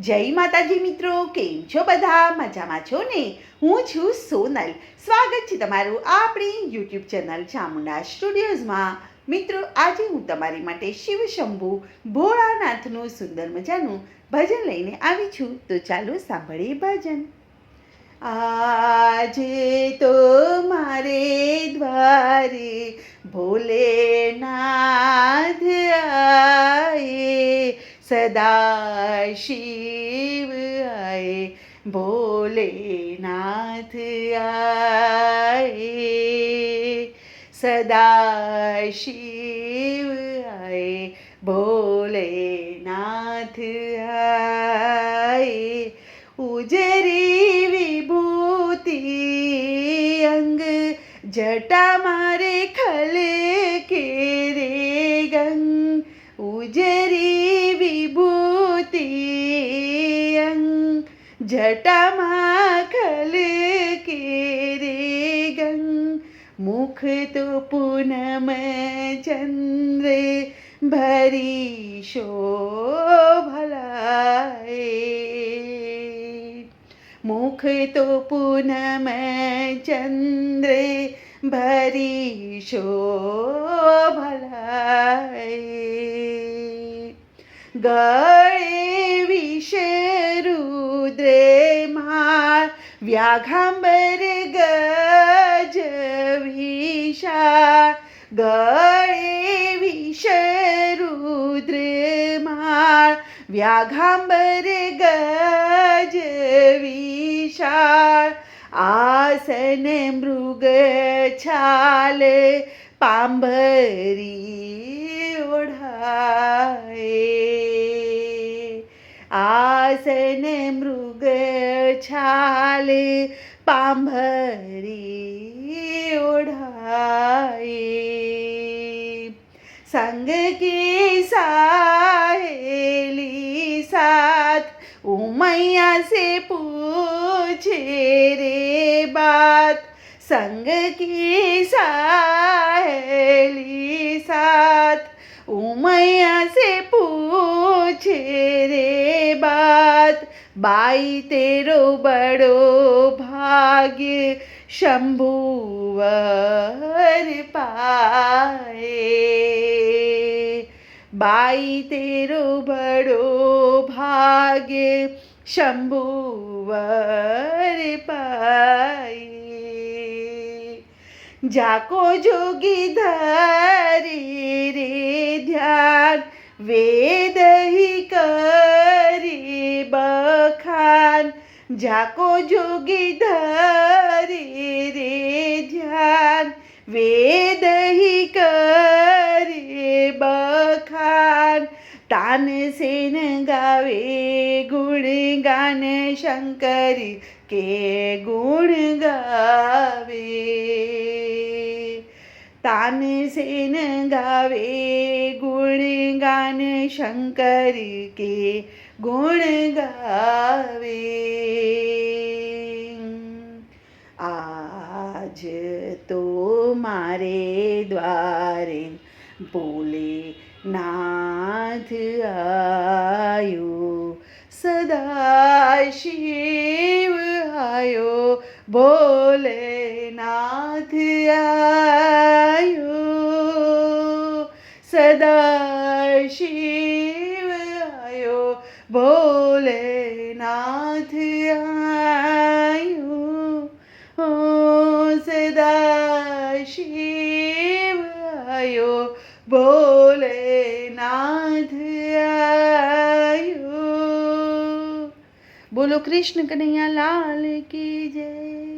જય માતાજી મિત્રો, કેમ છો બધા? મજામાં છો ને? હું છું સોનલ. સ્વાગત છે તમારું આપણી યુટ્યુબ ચેનલ ચામુંડા સ્ટુડિયોઝમાં. મિત્રો, આજે હું તમારી માટે શિવ શંભુ ભોળાનાથનું સુંદર મજાનું ભજન લઈને આવી છું. તો ચાલો સાંભળીએ ભજન. આજે તો મારે દ્વારે ભોલેનાથ આए, સદા શિવ આए, ભોલેનાથ આए, સદા શિવ આए, ભોલેનાથ આए. ઉજરી વિભૂતિ અંગ જટા મારે ખલકે રે ગંગ, ઉજરી વિભૂતિ અંગ જટામાં ખલકે રે ગંગ, મુખ તો પૂનમ ચંદ્ર ભરી શોભલાય, મુખ તો પૂનમ ચંદ્ર ભરી શોભલાય. ગળે વિષરુદ્ર માળ વ્યાઘાંબર ગજ વિશાળ, ગળે વિષરુદ્ર માળ વ્યાઘાંબર ગજ વિશાળ, આસન મૃગ છાલ પાંભરી ઓઢાય, આસન મૃગ છાલ પાંભરી ઓઢાય. संग की सहेली साथ उमैया से पूछे रे बात, संग की सहेली साथ उमैया से पूछे रे बात, बाई तेरो बड़ो भाग्य शंभुवर पाए, बाई तेरो बड़ो भाग्य शंभुवर पाए. जाको जोगी धरी रे ध्यान, वेद ही करे बखान, जाको जोगी धरी रे ध्यान, वेद ही करे बखान, तानसेन गावे गुण गान शंकर के गुण गावे, तानसेन गावे गुण गान शंकर के गुण गावे. आज तो मारे द्वारे भोलेनाथ आयो, सदा शिव आयो, भोलेनाथ आयो, सदा शिव आयो, भोलेनाथ आयो, ओ सदा शिव आयो, भोलेनाथ आयो. बोलो कृष्ण कन्हैया लाल की जय.